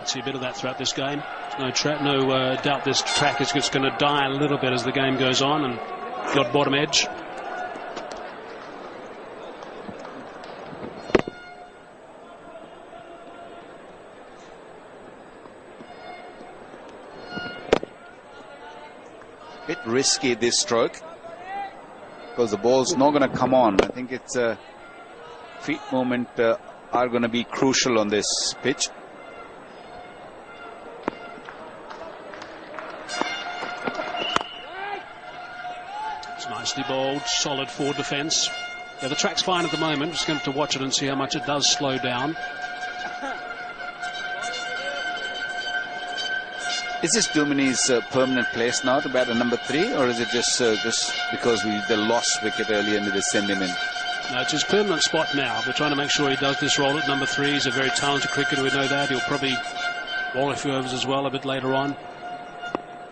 See a bit of that throughout this game. There's no doubt this track is just going to die a little bit as the game goes on, and got bottom edge. Bit risky this stroke because the ball's not going to come on. I think it's feet movement are going to be crucial on this pitch. It's nicely bowled, solid forward defence. Yeah, the track's fine at the moment. Just going to have to watch it and see how much it does slow down. Is this Dumini's permanent place now to bat at number 3, or is it just because they lost wicket earlier and they send him in? No, it's his permanent spot now. We're trying to make sure he does this role at number 3. He's a very talented cricketer, we know that. He'll probably bowl a few overs as well a bit later on.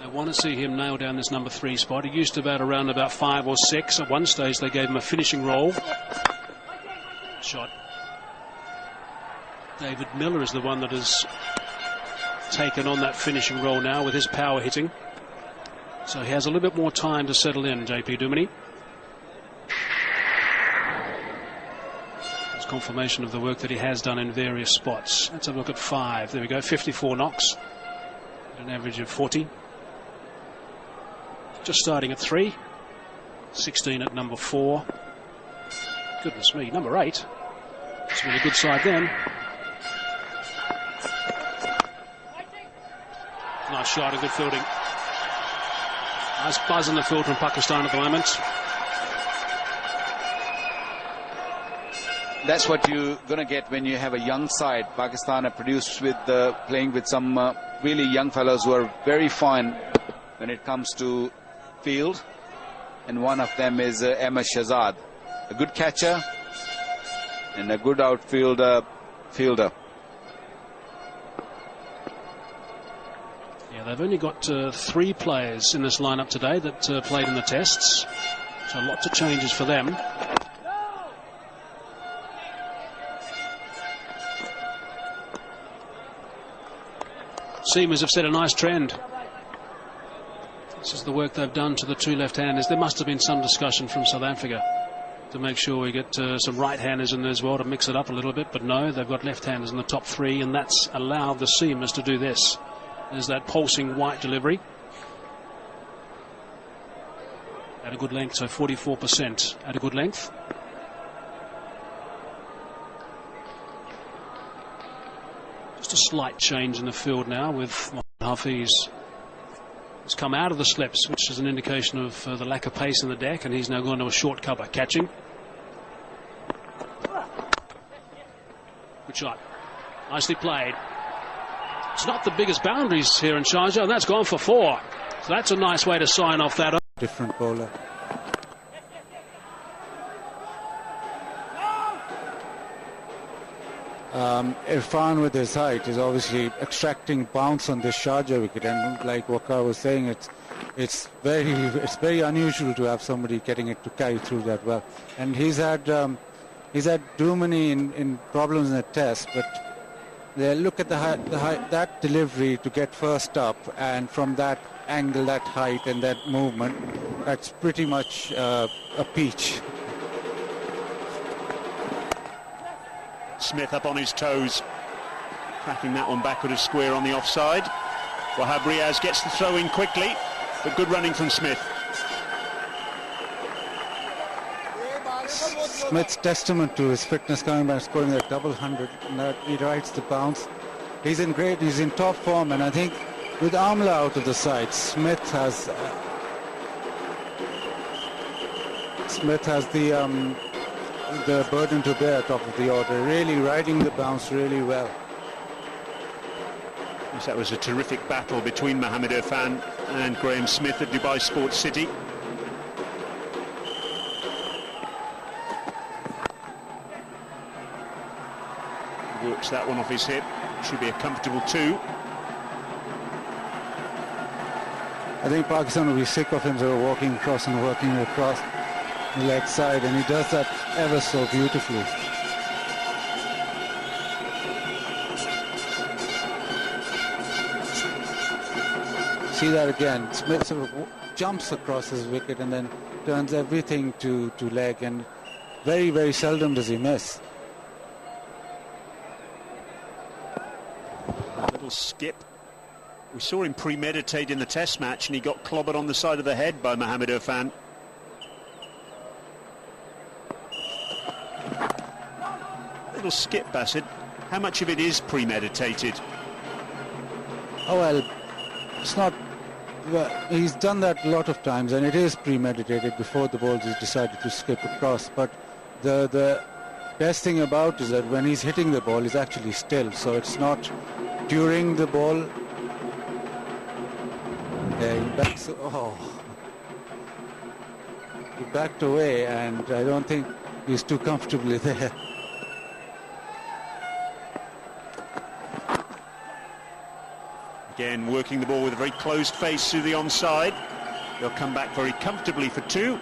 I want to see him nail down this number 3 spot. He used to bat around about 5 or 6. At one stage they gave him a finishing role. Shot. David Miller is the one that has taken on that finishing role now with his power hitting. So he has a little bit more time to settle in, JP Dumini. It's confirmation of the work that he has done in various spots. Let's have a look at 5. There we go, 54 knocks. An average of 40. Just starting at 3. 16 at number 4. Goodness me, number 8. It's a really good side then. Nice shot and good fielding. Nice buzz in the field from Pakistan at the moment. That's what you're going to get when you have a young side. Pakistan are produced with playing with some really young fellows who are very fine when it comes to field. And one of them is Ahmed Shahzad, a good catcher and a good outfield fielder. They've only got 3 players in this lineup today that played in the tests, so lots of changes for them. Seamers have set a nice trend. This is the work they've done to the 2 left-handers. There must have been some discussion from South Africa to make sure we get some right-handers in there as well to mix it up a little bit, but no, they've got left-handers in the top 3, and that's allowed the seamers to do this. There's that pulsing white delivery. At a good length, so 44% at a good length. Just a slight change in the field now with Hafiz. He's come out of the slips, which is an indication of the lack of pace in the deck, and he's now gone to a short cover, catching. Good shot. Nicely played. It's not the biggest boundaries here in Sharjah, and that's gone for 4. So that's a nice way to sign off that. Different bowler. Irfan with his height is obviously extracting bounce on this Sharjah wicket, and like Waqar was saying, it's very unusual to have somebody getting it to carry through that well. And he's had Dumini in problems in the test, but look at the height, that delivery to get first up, and from that angle, that height and that movement, that's pretty much a peach. Smith up on his toes, cracking that one backward of square on the offside. Wahab Riaz gets the throw in quickly, but good running from Smith. Smith's testament to his fitness, coming back scoring that double 100, and that he rides the bounce. He's in top form, and I think with Amla out of the side, Smith has the burden to bear top of the order, really riding the bounce really well. Yes, that was a terrific battle between Mohamed Irfan and Graham Smith at Dubai Sports City. Works that one off his hip. Should be a comfortable 2. I think Pakistan will be sick of him sort of walking across and working across the leg side, and he does that ever so beautifully. See that again. Smith sort of jumps across his wicket and then turns everything to leg, and very, very seldom does he miss. A little skip. We saw him premeditate in the test match and he got clobbered on the side of the head by Mohamed Irfan. Little skip, Bassett. How much of it is premeditated? Oh, well, it's not. Well, he's done that a lot of times, and it is premeditated before the ball is decided to skip across. But the best thing about is that when he's hitting the ball, he's actually still. So it's not during the ball. Yeah, he backed away, and I don't think he's too comfortably there. Again, working the ball with a very closed face through the onside. They'll come back very comfortably for 2.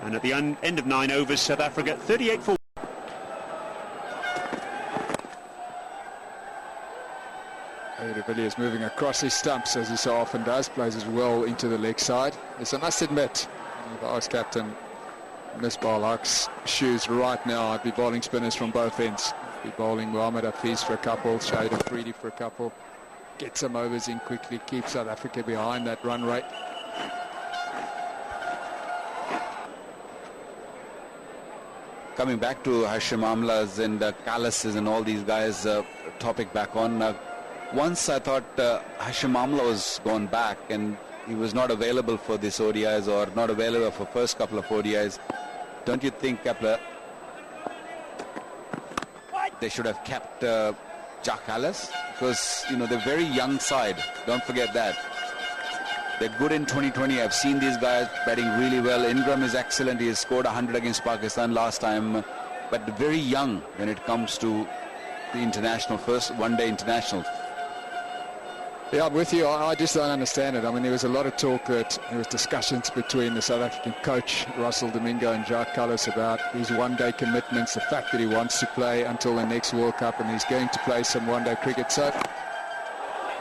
And at the end of 9 overs, South Africa 38 for. De Villiers moving across his stumps, as he so often does, plays as well into the leg side. Yes, I must admit, if I was captain Misbah Huq's shoes right now, I'd be bowling spinners from both ends. Be bowling Mohamed Hafiz for a couple, Shahid Afridi for a couple, get some overs in quickly, keep South Africa behind that run rate. Coming back to Hashim Amla's and Callises and all these guys, topic back on. Once I thought Hashim Amla was gone back and he was not available for this ODIs, or not available for first couple of ODIs. Don't you think, Kepler, they should have kept Jack Callis? Because, you know, they're very young side. Don't forget that. They're good in 2020. I've seen these guys batting really well. Ingram is excellent. He has scored 100 against Pakistan last time. But very young when it comes to the international, first one-day international. Yeah, I'm with you. I just don't understand it. I mean, there was a lot of talk that there was discussions between the South African coach, Russell Domingo, and Jacques Kallis about his one-day commitments, the fact that he wants to play until the next World Cup and he's going to play some one-day cricket. So,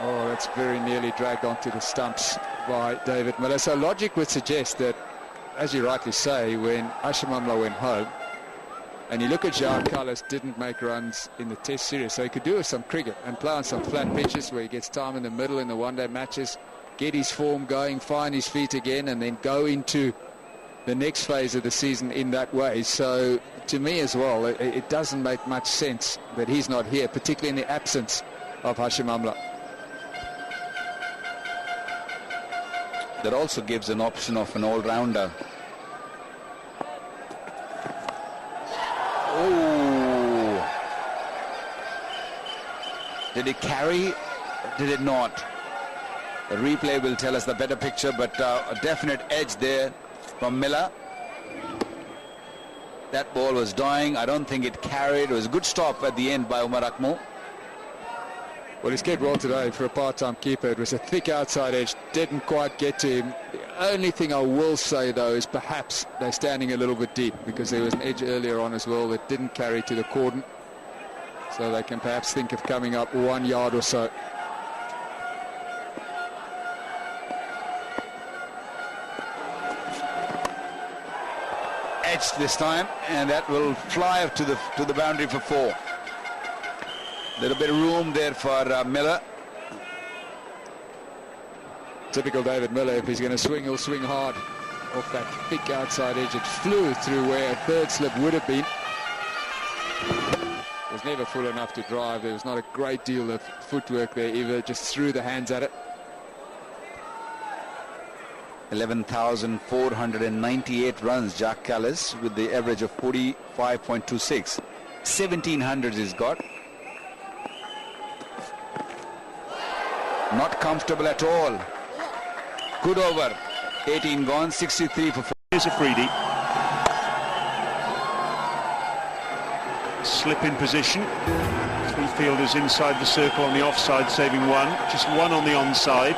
oh, that's very nearly dragged onto the stumps by David Miller. So logic would suggest that, as you rightly say, when Hashim Amla went home, and you look at Jacques Kallis, didn't make runs in the Test series, so he could do some cricket and play on some flat pitches where he gets time in the middle in the one-day matches, get his form going, find his feet again, and then go into the next phase of the season in that way. So to me as well, it doesn't make much sense that he's not here, particularly in the absence of Hashim Amla. That also gives an option of an all-rounder. Oh, did it carry? Did it not? The replay will tell us the better picture, but a definite edge there from Miller. That ball was dying. I don't think it carried. It was a good stop at the end by Umar Akmal. Well, he's kept well today for a part-time keeper. It was a thick outside edge, didn't quite get to him. The only thing I will say, though, is perhaps they're standing a little bit deep, because there was an edge earlier on as well that didn't carry to the cordon. So they can perhaps think of coming up 1 yard or so. Edged this time, and that will fly to the boundary for 4. Little bit of room there for Miller. Typical David Miller. If he's going to swing, he'll swing hard off that thick outside edge. It flew through where a third slip would have been. It was never full enough to drive. There was not a great deal of footwork there either. Just threw the hands at it. 11,498 runs, Jack Callis, with the average of 45.26. 1,700 he's got. Not comfortable at all. Good over. 18 gone, 63 for 4. Here's Afridi. Slip in position. 3 fielders inside the circle on the offside, saving 1. Just 1 on the onside.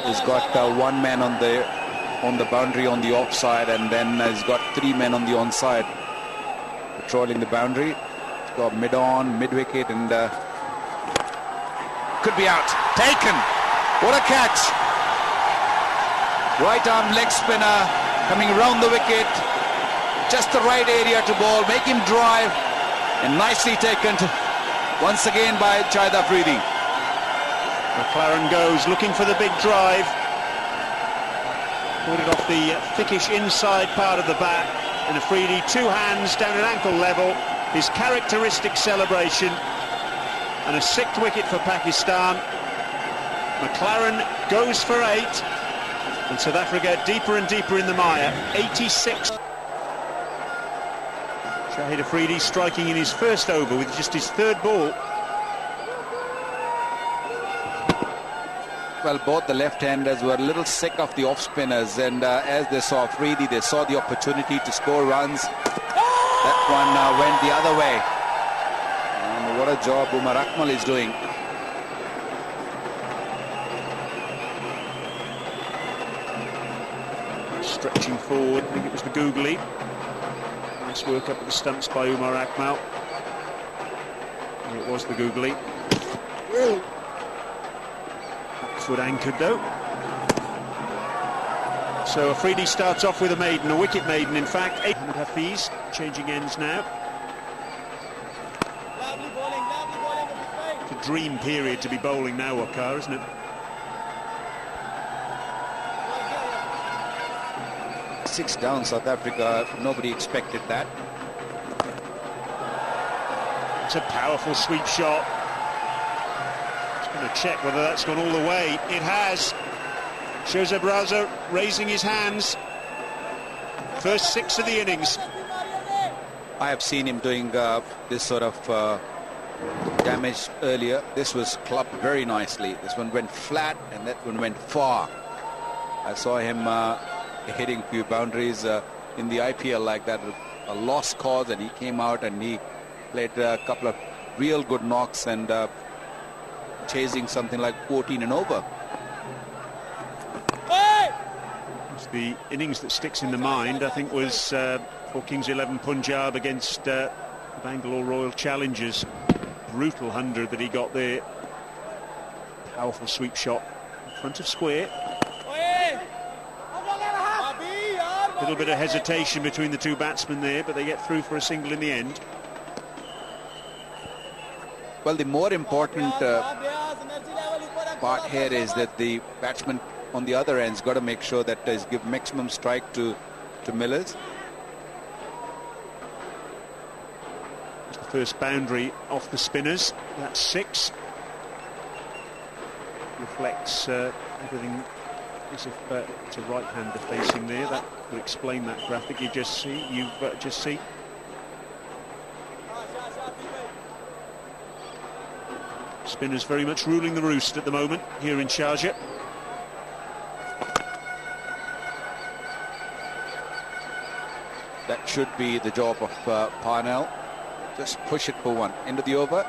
He's got one man on the boundary on the offside, and then he's got 3 men on the onside patrolling the boundary. He's got mid-on, mid-wicket, and could be out. Taken. What a catch. Right arm leg spinner coming around the wicket. Just the right area to bowl. Make him drive. And nicely taken once again by Shahid Afridi. McLaren goes looking for the big drive. Put it off the thickish inside part of the bat. And Afridi, 2 hands down at ankle level. His characteristic celebration. And a 6th wicket for Pakistan. McLaren goes for 8. And South Africa deeper and deeper in the mire. 86. Shahid Afridi striking in his first over with just his 3rd ball. Well, both the left-handers were a little sick of the off-spinners, and as they saw Afridi, they saw the opportunity to score runs. That one went the other way. And what a job Umar Akmal is doing. Stretching forward, I think it was the googly. Nice work up at the stumps by Umar Akmal. It was the googly. Backfoot anchored though. So Afridi starts off with a maiden, a wicket maiden in fact. Ahmed Hafiz changing ends now. It's a dream period to be bowling now, Waqar, isn't it? Six down South Africa, nobody expected that. It's a powerful sweep shot. Just going to check whether that's gone all the way. It has. Joseph Raza raising his hands. First 6 of the innings. I have seen him doing this sort of damage earlier. This was clubbed very nicely. This one went flat and that one went far. I saw him hitting a few boundaries in the IPL like that, a lost cause, and he came out and he played a couple of real good knocks and chasing something like 14 and over. It's the innings that sticks in the mind, I think, was for Kings 11 Punjab against the Bangalore Royal Challengers. Brutal 100 that he got there. Powerful sweep shot in front of square. A little bit of hesitation between the 2 batsmen there, but they get through for a single in the end. Well, the more important part here is that the batsman on the other end's got to make sure that they give maximum strike to Millers. It's the first boundary off the spinners. That's 6. Reflects everything as if it's a right-hander facing there. That would explain that graphic you've just seen. Spinners very much ruling the roost at the moment here in Sharjah. That should be the job of Parnell. Just push it for 1. End of the over.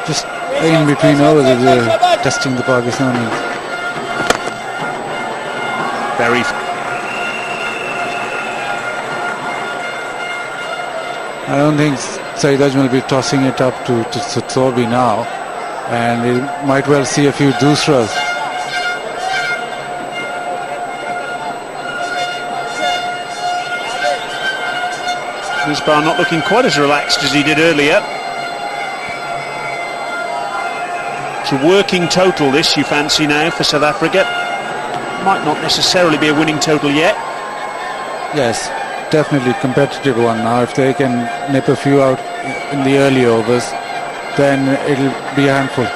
Just in between overs, they're testing the Pakistanis. Very. I don't think Saeed Ajmal will be tossing it up to Sathobi now, and he might well see a few doosras. Misbah not looking quite as relaxed as he did earlier. It's a working total, this, you fancy now, for South Africa. Might not necessarily be a winning total yet. Yes, definitely competitive one now. If they can nip a few out in the early overs, then it'll be a handful.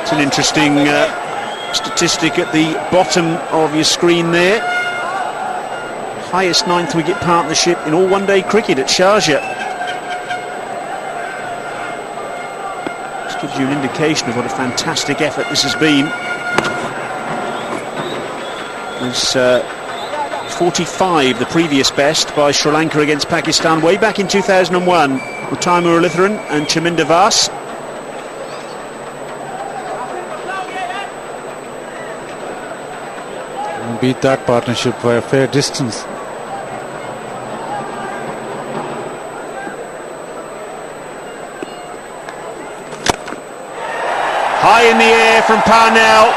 It's an interesting statistic at the bottom of your screen there. Highest 9th wicket partnership in all one-day cricket at Sharjah. This gives you an indication of what a fantastic effort this has been. was 45, the previous best by Sri Lanka against Pakistan way back in 2001 with Taimur Alitharan and Chaminda Vas. And beat that partnership by a fair distance. High in the air from Parnell.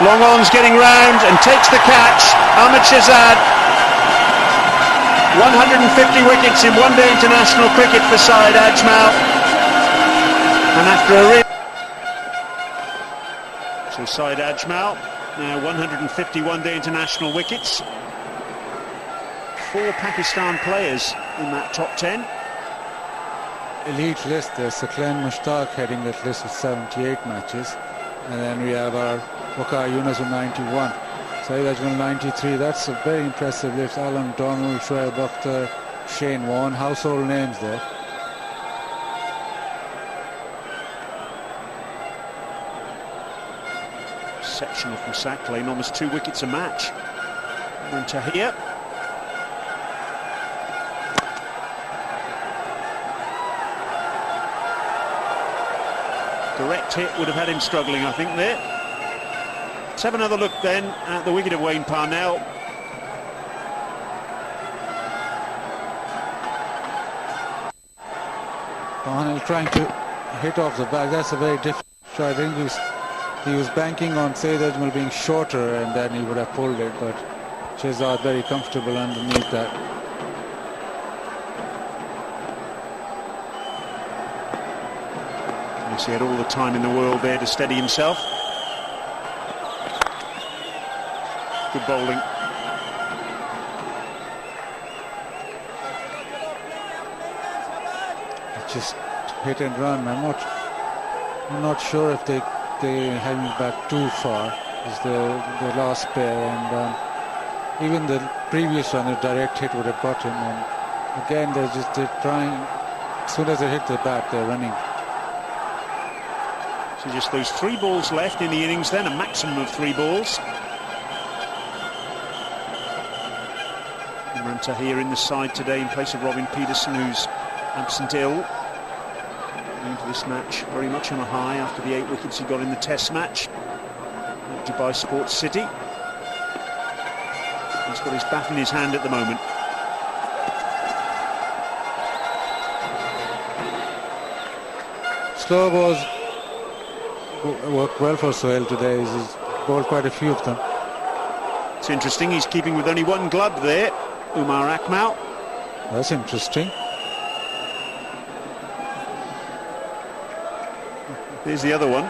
Long on's getting round and takes the catch. Ahmed Shahzad. 150 wickets in one-day international cricket for Syed Ajmal. And after a so Syed Ajmal, now 150 one-day international wickets. 4 Pakistan players in that top 10. Elite list. There's Saklan Mushtaq heading that list with 78 matches, and then we have our Waqar Yunus with 91, Syed Ajmal 93. That's a very impressive list. Alam Donald, Shoaib Akhtar, Shane Warne, household names there. Exceptional from Sack Lane, almost 2 wickets a match. And Tahir. Direct hit would have had him struggling, I think, there. Let's have another look then at the wicket of Wayne Parnell. Parnell trying to hit off the back. That's a very difficult shot. I think he was banking on Syed Ajmal being shorter, and then he would have pulled it, but Shahzad very comfortable underneath that. He had all the time in the world there to steady himself. Good bowling. Just hit and run. I'm not sure if they had him back too far. It's the last pair, and even the previous one, a direct hit would have got him. And again, they're trying. As soon as they hit the bat, they're running. So just those 3 balls left in the innings then, a maximum of 3 balls. Imran Tahir in the side today in place of Robin Peterson, who's absent ill. Going into this match very much on a high after the 8 wickets he got in the Test match at Dubai Sports City. He's got his bat in his hand at the moment. Slow balls worked well for Sohail today. He's bowled quite a few of them. It's interesting, he's keeping with only 1 glove there, Umar Akmal. That's interesting. Here's the other one.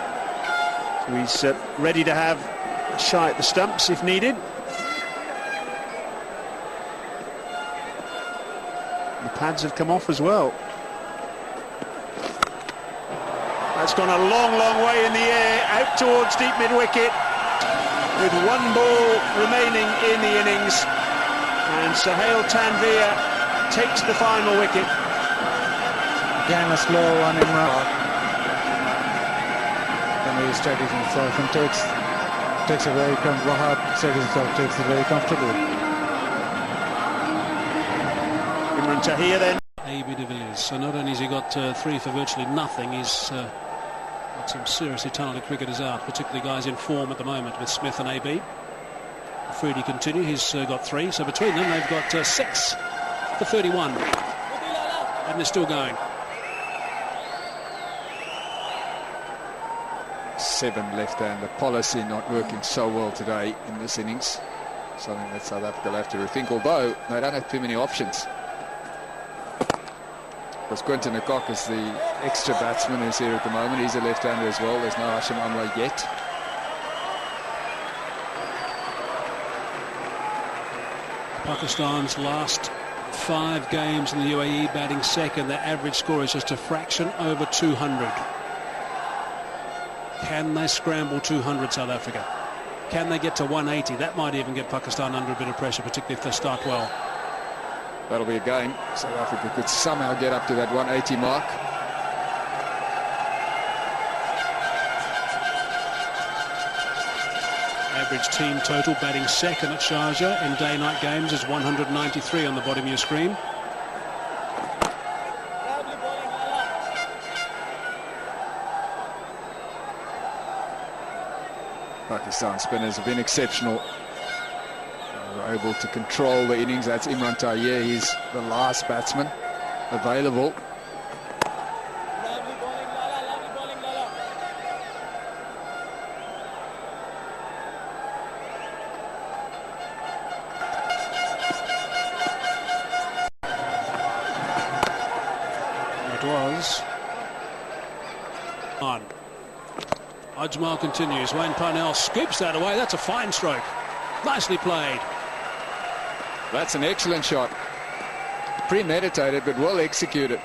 So he's ready to have a shy at the stumps if needed. The pads have come off as well. That's gone a long, long way in the air, out towards deep mid-wicket, with 1 ball remaining in the innings. And Sohail Tanvir takes the final wicket. Again, a slow one in Imran. And he steadies himself and takes a very comfortable. Wahab steadies himself, takes it very comfortably. Imran Tahir then. A.B. de Villiers. So not only has he got 3 for virtually nothing, he's got some seriously talented cricketers out, particularly guys in form at the moment with Smith and A.B. Freddie continue, he's got 3, so between them they've got 6 for 31, and they're still going. 7 left, and the policy not working so well today in this innings. Something that South Africa will have to rethink, although they don't have too many options. Because Quinton de Kock is the extra batsman who's here at the moment. He's a left-hander as well. There's no Hashim Amla yet. Pakistan's last 5 games in the UAE batting second. Their average score is just a fraction over 200. Can they scramble 200, South Africa? Can they get to 180? That might even get Pakistan under a bit of pressure, particularly if they start well. That'll be a game. South Africa could somehow get up to that 180 mark. Average team total batting second at Sharjah in day-night games is 193 on the bottom of your screen. Pakistan spinners have been exceptional. They were able to control the innings. That's Imran Tahir. He's the last batsman available. It was on. Ajmal continues. Wayne Parnell scoops that away. That's a fine stroke. Nicely played. That's an excellent shot. Premeditated, but well executed.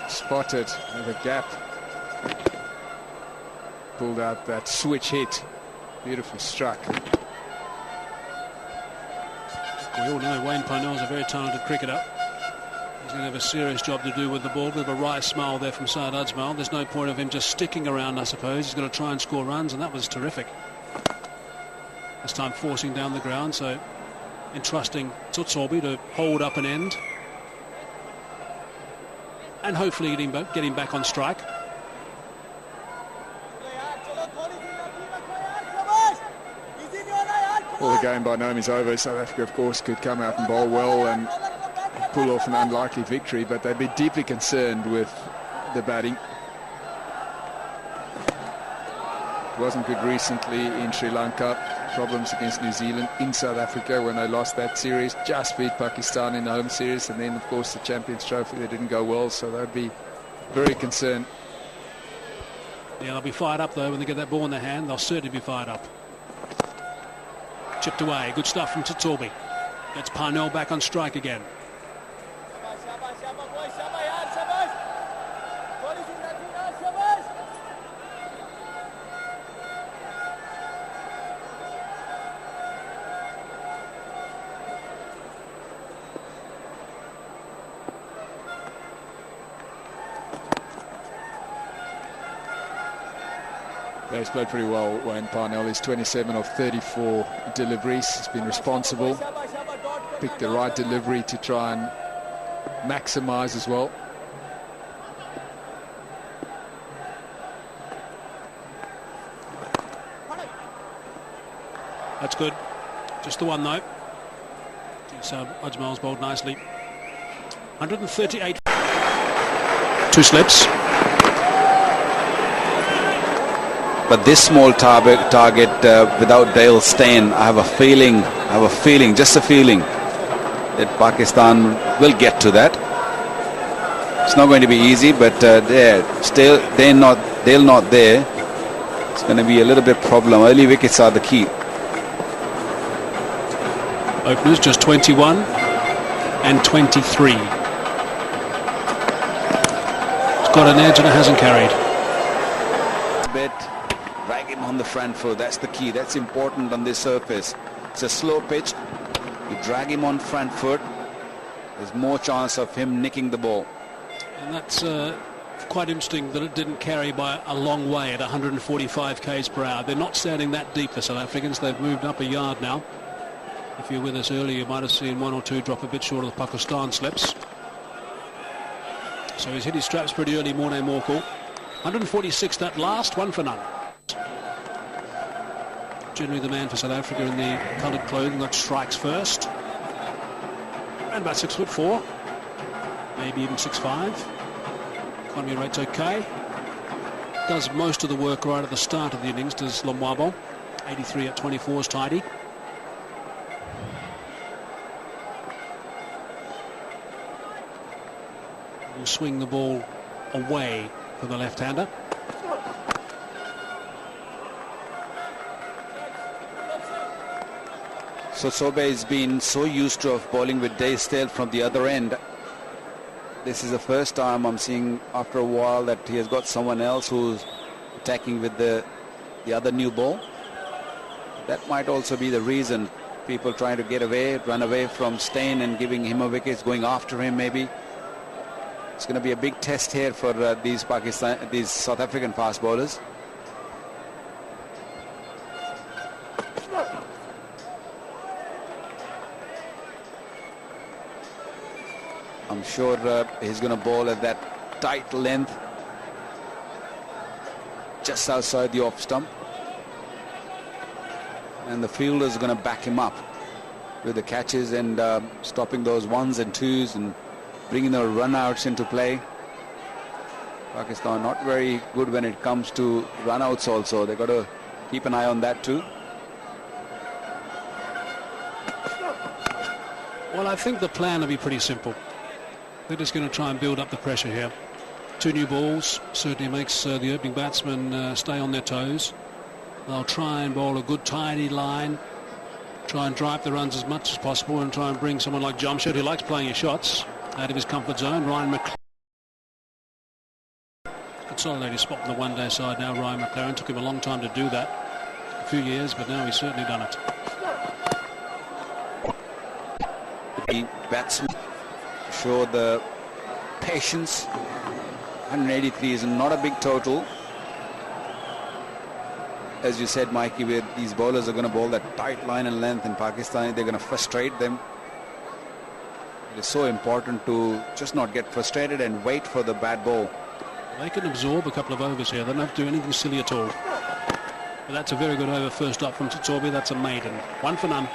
Spotted with a gap. Pulled out that switch hit. Beautifully struck. We all know Wayne Parnell's a very talented cricketer. He's going to have a serious job to do with the ball. Bit of a wry smile there from Saad Ajmal. There's no point of him just sticking around, I suppose. He's got to try and score runs, and that was terrific. This time forcing down the ground, so entrusting Tutsobi to hold up an end. And hopefully get him back on strike. Well, the game by no means over. South Africa, of course, could come out and bowl well and pull off an unlikely victory, but they'd be deeply concerned with the batting. It wasn't good recently in Sri Lanka. Problems against New Zealand, in South Africa when they lost that series. Just beat Pakistan in the home series, and then, of course, the Champions Trophy, they didn't go well, so they'd be very concerned. Yeah, they'll be fired up, though, when they get that ball in their hand. They'll certainly be fired up. Chipped away. Good stuff from Tutsobi. Gets Parnell back on strike again. He's played pretty well, Wayne Parnell. He's 27 of 34 deliveries. He's been responsible. Picked the right delivery to try and maximise as well. That's good. Just the one, though. So Ajmal's bowled nicely. 138. 2 slips. But this small target without Dale Steyn, I have a feeling, just a feeling, that Pakistan will get to that. It's not going to be easy, but they're not there. It's going to be a little bit problem. Early wickets are the key. Openers just 21 and 23. It's got an edge and it hasn't carried. Drag him on the front foot. That's the key. That's important on this surface. It's a slow pitch. You drag him on front foot, there's more chance of him nicking the ball. And that's quite interesting that it didn't carry by a long way at 145 k's per hour. They're not standing that deep, the South Africans. They've moved up a yard now. If you were with us earlier, you might have seen one or two drop a bit short of the Pakistan slips. So he's hit his straps pretty early, Morne Morkel. 146 that last, 1 for none. Generally the man for South Africa in the coloured clothing that strikes first. And about 6'4", maybe even 6'5". Economy rate's okay. Does most of the work right at the start of the innings, does Lomwabo. 83 at 24 is tidy. Will swing the ball away for the left-hander. So Sobe has been so used to bowling with Dale from the other end. This is the first time I'm seeing after a while that he has got someone else who's attacking with the other new ball. That might also be the reason. People trying to get away, run away from Steyn and giving him a wicket, going after him maybe. It's going to be a big test here for these South African fast bowlers. I'm sure he's going to bowl at that tight length just outside the off stump, and the fielder is going to back him up with the catches and stopping those ones and twos and bringing the run-outs into play. Pakistan not very good when it comes to run-outs also. They've got to keep an eye on that too. Well, I think the plan will be pretty simple. They're just going to try and build up the pressure here. 2 new balls certainly makes the opening batsmen stay on their toes. They'll try and bowl a good tidy line, try and drive the runs as much as possible, and try and bring someone like Jamshed, who likes playing his shots, out of his comfort zone. Ryan McLaren consolidated spot on the one-day side now. Ryan McLaren took him a long time to do that, a few years, but now he's certainly done it. The batsmen show the patience. 183 is not a big total. As you said, Mikey, where these bowlers are going to bowl that tight line and length in Pakistan, they're going to frustrate them. It is so important to just not get frustrated and wait for the bad ball. They can absorb a couple of overs here. They don't have to do anything silly at all. But that's a very good over first up from Tsorbi. That's a maiden. 1 for none.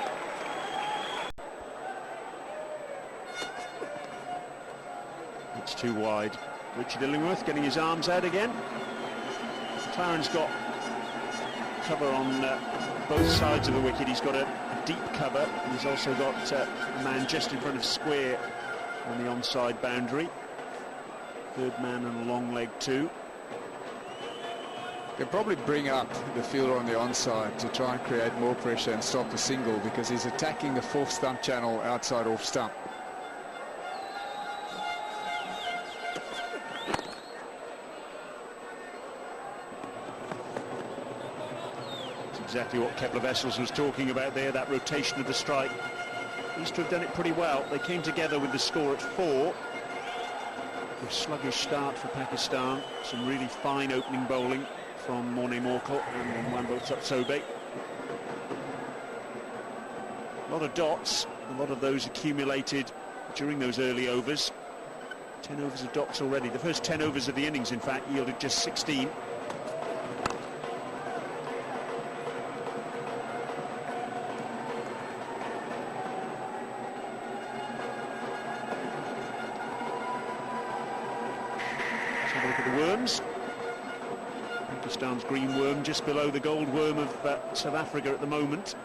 It's too wide. Richard Illingworth getting his arms out again. McLaren's got cover on both sides of the wicket. He's got a deep cover, and he's also got a man just in front of square on the onside boundary. Third man and a long leg too. They'll probably bring up the fielder on the onside to try and create more pressure and stop the single, because he's attacking the 4th stump channel outside off stump. Exactly what Kepler Wessels was talking about there, that rotation of the strike. Used to have done it pretty well. They came together with the score at 4. A sluggish start for Pakistan. Some really fine opening bowling from Morne Morkel and Wambo Tsotsobe. A lot of dots, a lot of those accumulated during those early overs. 10 overs of dots already. The first 10 overs of the innings, in fact, yielded just 16. Worms. Pakistan's green worm just below the gold worm of South Africa at the moment.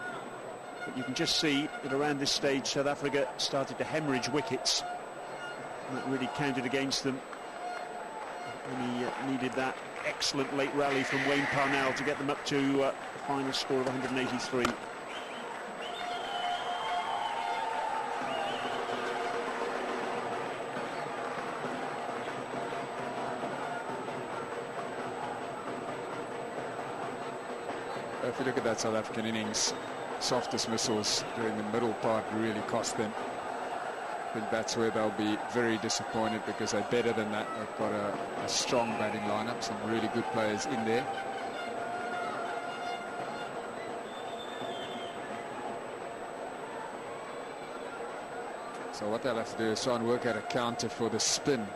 But you can just see that around this stage South Africa started to hemorrhage wickets, and that really counted against them. And he needed that excellent late rally from Wayne Parnell to get them up to a final score of 183. If you look at that South African innings, soft dismissals during the middle part really cost them. I think that's where they'll be very disappointed, because they're better than that. They've got a strong batting lineup, some really good players in there. So what they'll have to do is try and work out a counter for the spin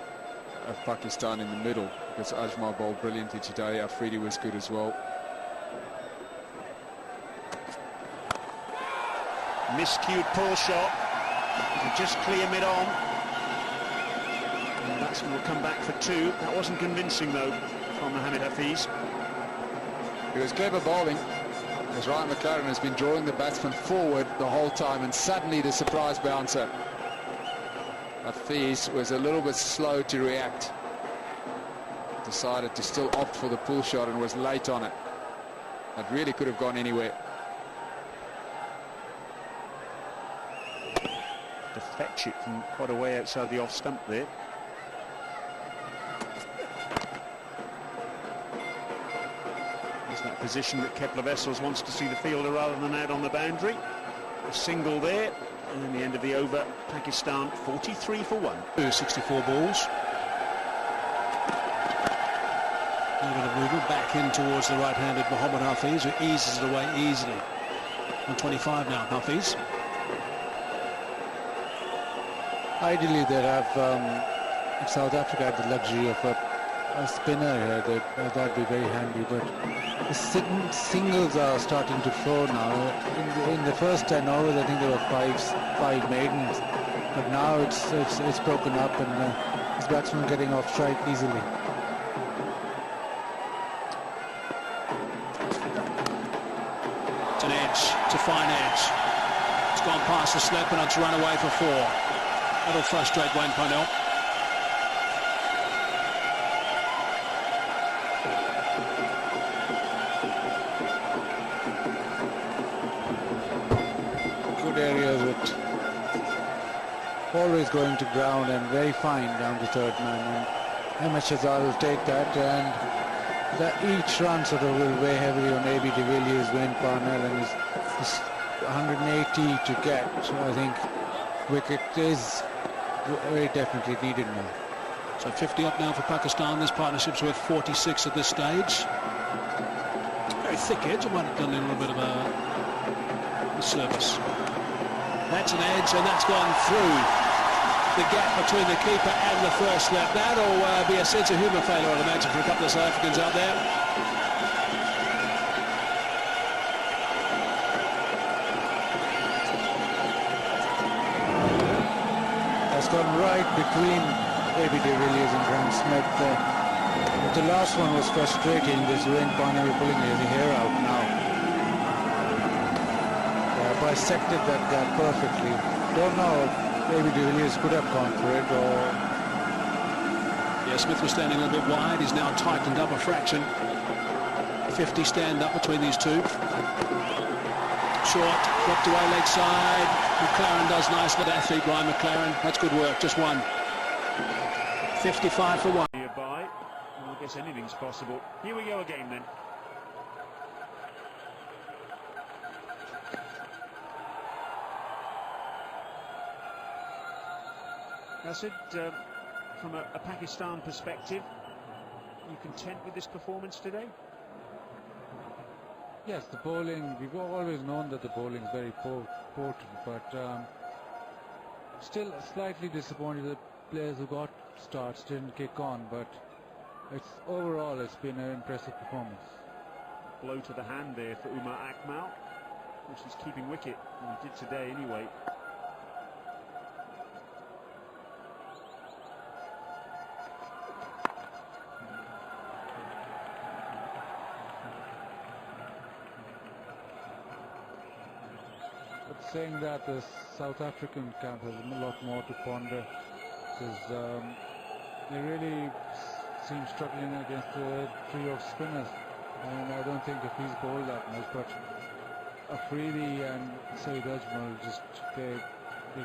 of Pakistan in the middle, because Ajmal bowled brilliantly today. Afridi was good as well. Miscued pull shot. It'll just clear mid-on. The batsman will come back for 2. That wasn't convincing, though, from Mohamed Hafiz. He was clever bowling, as Ryan McLaren has been drawing the batsman forward the whole time, and suddenly the surprise bouncer. Hafiz was a little bit slow to react. Decided to still opt for the pull shot and was late on it. That really could have gone anywhere. To fetch it from quite a way outside the off stump there. There's that position that Kepler Wessels wants to see the fielder rather than out on the boundary. A single there, and in the end of the over, Pakistan 43 for 1. 64 balls. A little bit of movement back in towards the right-handed Mohamed Hafiz, who eases it away easily. 125 now, Hafiz. Ideally, they'd have if South Africa had the luxury of a spinner here, that'd be very handy. But the singles are starting to flow now. In the first 10 overs, I think there were five maidens, but now it's broken up, and this batsman getting off strike easily. It's an edge, it's a fine edge. It's gone past the slip and it's run away for 4. That'll frustrate Wayne Parnell. Good areas with always going to ground and very fine down to third man. And Match Highlights will take that, and each run sort of will weigh heavily on A.B. de Villiers, Wayne Parnell, and his 180 to get. So I think wicket is very definitely needed now. So 50 up now for Pakistan. This partnership's worth 46 at this stage. Very thick edge. I might have done a little bit of a service. That's an edge, and that's gone through the gap between the keeper and the first slip. That'll be a sense of humour failure, I'd imagine, for a couple of South Africans out there. That's gone right between A.B. de Villiers and Graham Smith. But the last one was frustrating. This Wayne Parnell pulling his hair out now. Bisected that gap perfectly. Don't know if A.B. de Villiers could have gone for it, or... Yeah, Smith was standing a little bit wide. He's now tightened up a fraction. 50 stand up between these two. Short, dropped away leg side. McLaren does nicely. Athlete Ryan McLaren. That's good work. Just one. 55 for 1. Nearby. Well, I guess anything's possible. Here we go again then. I said, from a Pakistan perspective, you content with this performance today? Yes, the bowling, we've always known that the bowling is very potent, but still slightly disappointed that players who got starts didn't kick on, but overall it's been an impressive performance. Blow to the hand there for Umar Akmal, which is keeping wicket, and he did today anyway. Saying that, the South African camp has a lot more to ponder, because they really seem struggling against the trio of spinners, and I don't think if he's bowled that much, but Afridi and Saeed Ajmal they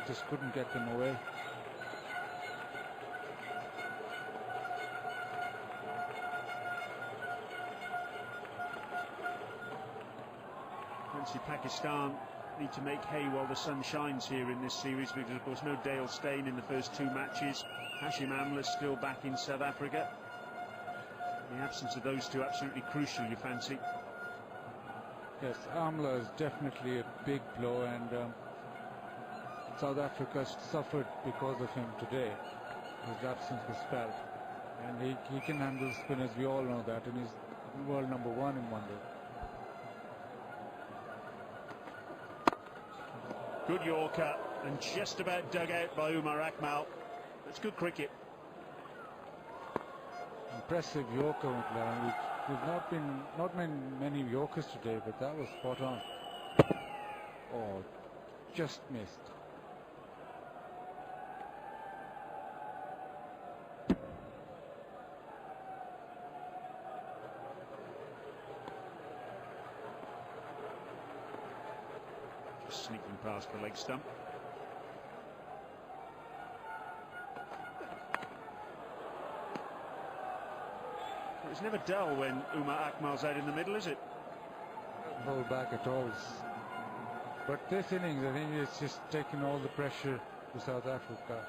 just couldn't get them away. Fancy Pakistan need to make hay while the sun shines here in this series, because of course no Dale Steyn in the first 2 matches. Hashim Amla still back in South Africa. The absence of those two absolutely crucial, you fancy? Yes, Amla is definitely a big blow, and South Africa suffered because of him today. His absence was felt, and he can handle spinners, we all know that, and he's world #1 in one day. Good Yorker, and just about dug out by Umar Akmal. That's good cricket. Impressive Yorker, McLaren. We've not many Yorkers today, but that was spot on. Oh, just missed. Sneaking past the leg stump. It's never dull when Umar Akmal's out in the middle, is it? Hold back at all. But this innings, I think it's just taking all the pressure to South Africa.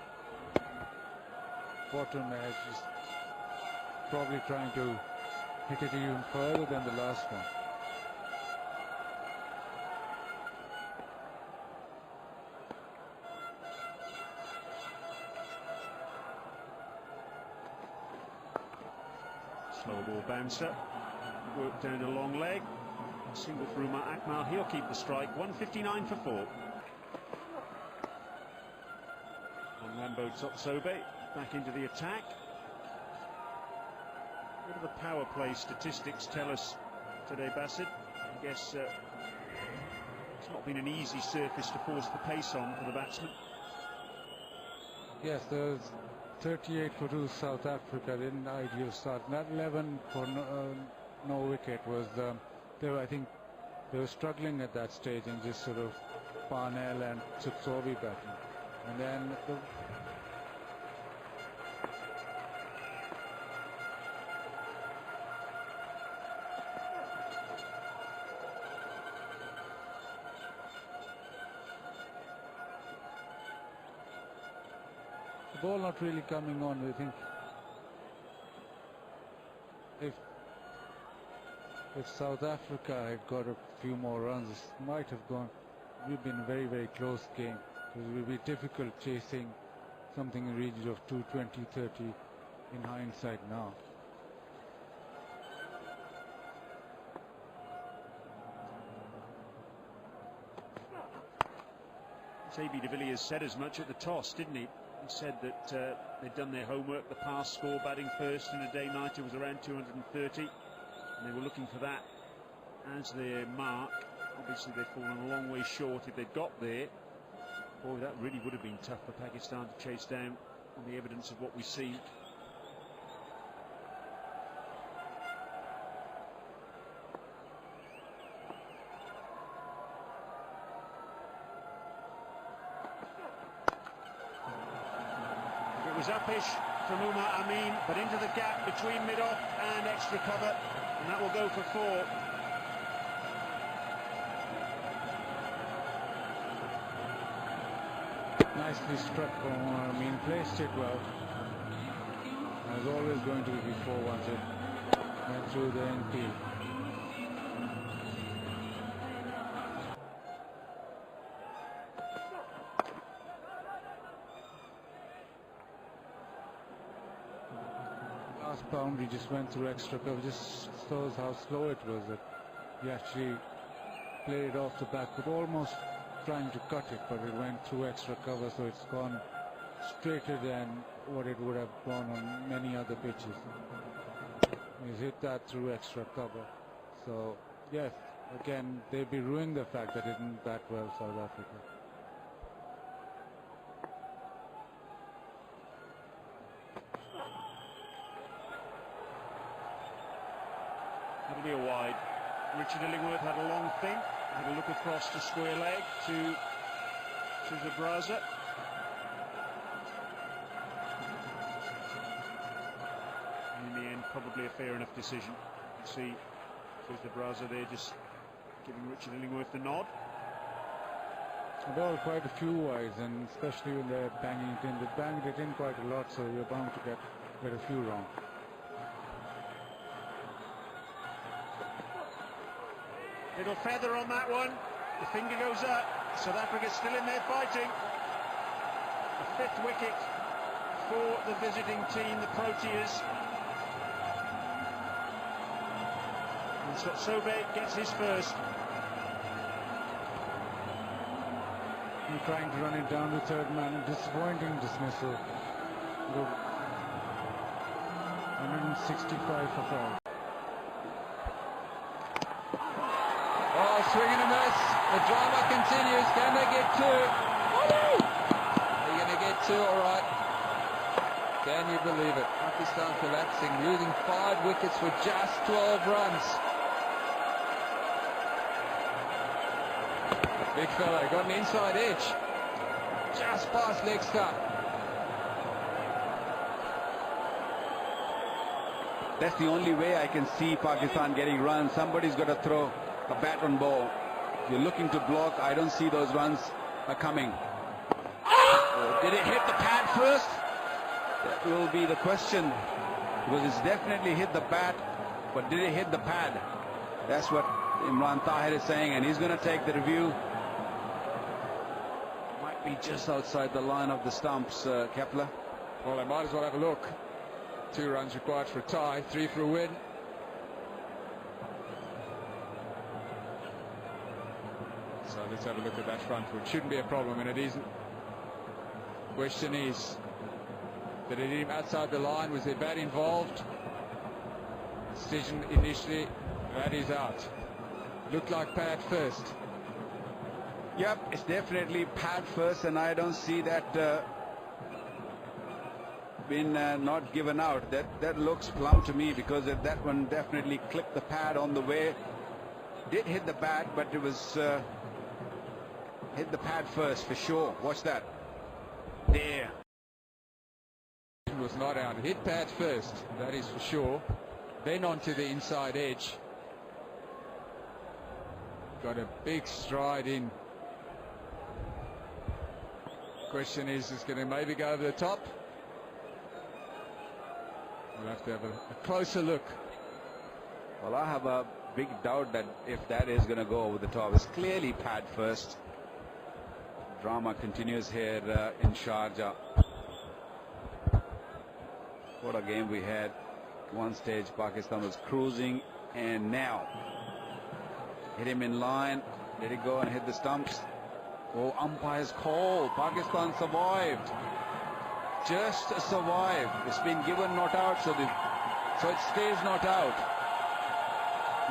Bottom edge is probably trying to hit it even further than the last one. Slow ball bouncer. Work down a long leg. Single for Umar Akmal. He'll keep the strike. 159 for 4. And Rambo Totsobe back into the attack. What do the power play statistics tell us today, Bassett? I guess it's not been an easy surface to force the pace on for the batsman. Yes, there's 38 for 2 South Africa, didn't ideal start. That 11 for no wicket was I think they were struggling at that stage and just sort of Parnell and Totsobe batting. And then the ball not really coming on. I think if South Africa had got a few more runs, it might have gone. We've been a very, very close game. It will be difficult chasing something in the region of 220, 30 in hindsight now. AB de Villiers said as much at the toss, didn't he? He said that they'd done their homework. The past score, batting first in a day-nighter, was around 230. And they were looking for that as their mark. Obviously, they've fallen a long way short. If they'd got there, boy, that really would have been tough for Pakistan to chase down on the evidence of what we see. It was uppish from Umar Amin, but into the gap between mid-off and extra cover, and that will go for 4. Nicely struck from Umar Amin, placed it well. It was always going to be before once it went through the NP. Last boundary just went through extra cover, just shows how slow it was that he actually played it off the back, but almost trying to cut it, but it went through extra cover, so it's gone straighter than what it would have gone on many other pitches. He's hit that through extra cover. So yes, again, they'll be ruining the fact that it didn't bat well, South Africa. That'll be a wide. Richard Illingworth had a long think, had a look across to square leg to Zabraza. And in the end, probably a fair enough decision. You see Zabraza there just giving Richard Illingworth the nod. There were quite a few wides, and especially when they're banging it in. They banged it in quite a lot, so you're bound to get a few wrong. Little feather on that one. The finger goes up. South Africa still in there fighting. The 5th wicket for the visiting team, the Proteas. And Totsobe gets his first. And trying to run it down to third man. Disappointing dismissal. 165 for 5. Oh, swing and a miss. The drama continues. Can they get 2? They're going to get 2, all right. Can you believe it? Pakistan collapsing, losing 5 wickets for just 12 runs. Big fella got an inside edge. Just past leg stump. That's the only way I can see Pakistan getting runs. Somebody's got to throw a bat on ball. If you're looking to block, I don't see those runs are coming. Did it hit the pad first? That will be the question, because it's definitely hit the bat, but did it hit the pad? That's what Imran Tahir is saying, and he's going to take the review. Might be just outside the line of the stumps, Kepler. Well, they might as well have a look. 2 runs required for a tie, 3 for a win. So let's have a look at that front foot. Shouldn't be a problem, and it isn't. Question is, did it hit him outside the line? Was there bat involved? Decision initially, that is out. Looked like pad first. Yep, it's definitely pad first, and I don't see that been not given out. That looks plumb to me, because that one definitely clipped the pad on the way. Did hit the bat, but it was hit the pad first for sure. Watch that. There. It was not out. It hit pad first, that is for sure. Then onto the inside edge. Got a big stride in. Question is going to maybe go over the top? We'll have to have a closer look. Well, I have a big doubt that if that is going to go over the top. It's clearly pad first. Drama continues here in Sharjah. What a game we had. One stage Pakistan was cruising, and now hit him in line. Did he go and hit the stumps? Oh, umpire's call. Pakistan survived. Just survived. It's been given not out, so it stays not out.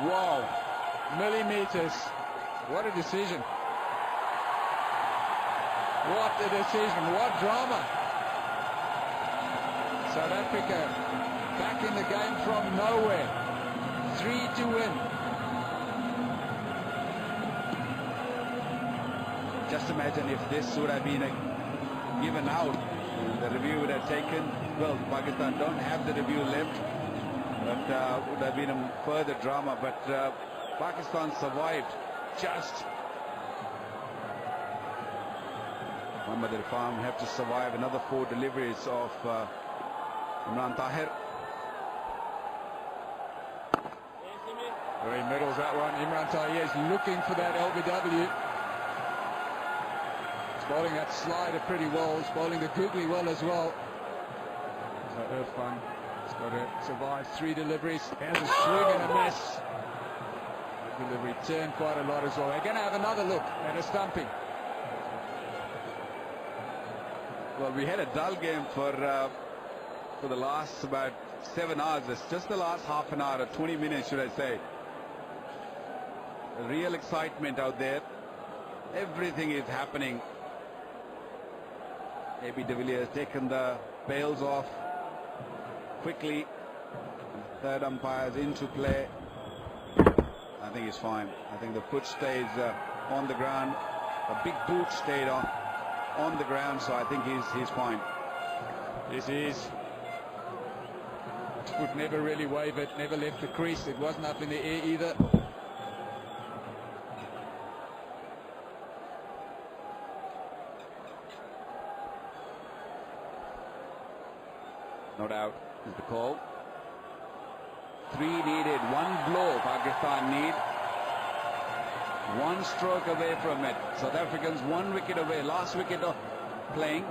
Wow. Millimeters. What a decision. What a decision. What drama. South Africa back in the game from nowhere. 3 to win. Just imagine if this would have been given out, the review would have taken. Well, Pakistan don't have the review left, but would have been a further drama. But Pakistan survived. Just Muhammad Irfan have to survive another 4 deliveries of Imran Tahir. Very middles that one. Imran Tahir is looking for that LBW. He's bowling that slider pretty well. He's bowling the googly well as well. So Irfan has got to survive 3 deliveries. Has a swing and a miss. Delivery turned quite a lot as well. They're going to have another look at a stumping. Well, we had a dull game for the last about 7 hours. It's just the last half an hour, or 20 minutes, should I say. A real excitement out there. Everything is happening. AB de Villiers has taken the bails off quickly. Third umpire's into play. I think he's fine. I think the foot stays on the ground. A big boot stayed on the ground, so I think he's fine. This is. Foot never really wavered, never left the crease. It wasn't up in the air either. No doubt is the call. 3 needed, 1 blow Pakistan need. 1 stroke away from it. South Africans 1 wicket away. Last wicket of playing.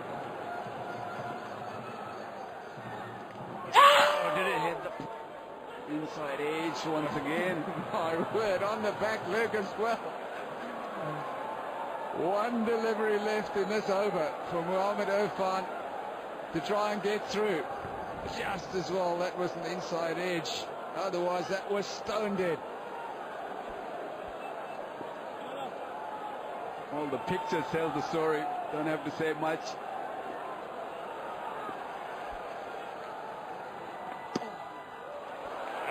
Oh, did it hit the inside edge once again? My word, on the back leg as well. 1 delivery left in this over for Mohammad Irfan to try and get through. Just as well, that was an inside edge. Otherwise, that was stone dead. All the pictures tell the story. Don't have to say much.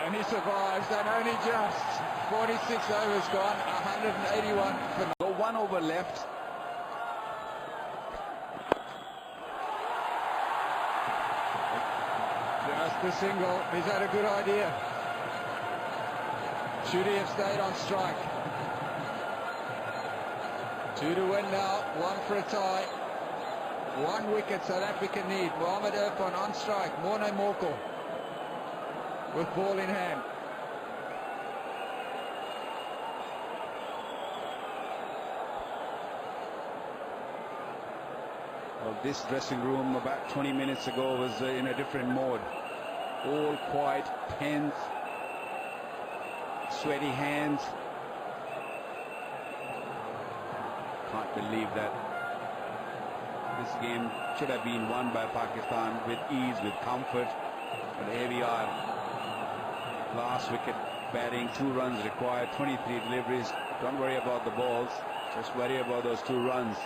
And he survives, and only just. 46 overs gone, 181 for... So 1 over left. Just the single. Is that a good idea? Should he have stayed on strike? 2 to win now, 1 for a tie. 1 wicket South Africa need. Mohammad Irfan on strike. Morne Morkel with ball in hand. Well, this dressing room about 20 minutes ago was in a different mode. all quite tense, sweaty hands. Can't believe that this game should have been won by Pakistan with ease, with comfort. But here we are. Last wicket batting, 2 runs required, 23 deliveries. Don't worry about the balls, just worry about those 2 runs.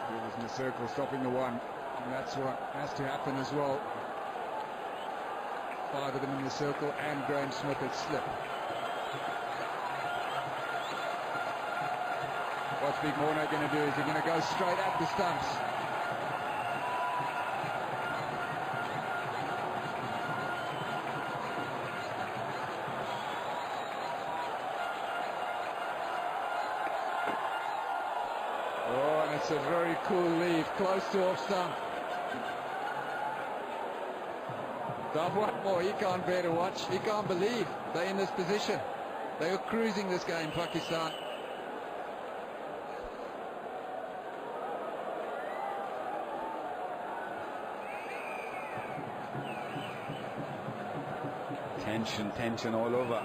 He was in the circle, stopping the 1. And that's what has to happen as well. 5 of them in the circle, and Graham Smith had slipped. What's Big Morno going to do? Is he going to go straight at the stumps? Oh, and it's a very cool leave, close to off stump. Don't want more. He can't bear to watch. He can't believe they're in this position. They were cruising this game, Pakistan. Tension all over.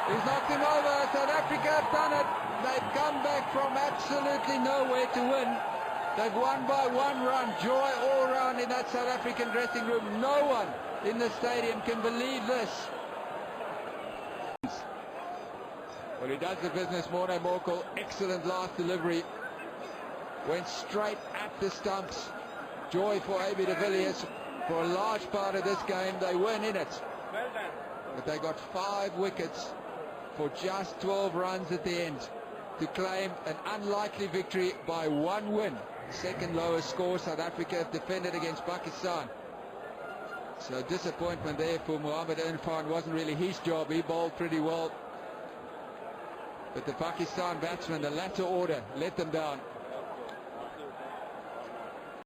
He's knocked him over. South Africa have done it. They've come back from absolutely nowhere to win. They've won by 1 run. Joy all round in that South African dressing room. No one in the stadium can believe this. Well, he does the business, Morne Morkel. Excellent last delivery. Went straight at the stumps. Joy for AB de Villiers. For a large part of this game, they weren't in it. But they got 5 wickets for just 12 runs at the end to claim an unlikely victory by 1 win. Second lowest score South Africa have defended against Pakistan. So disappointment there for Mohamed Irfan. Wasn't really his job. He bowled pretty well. But the Pakistan batsmen, the latter order, let them down.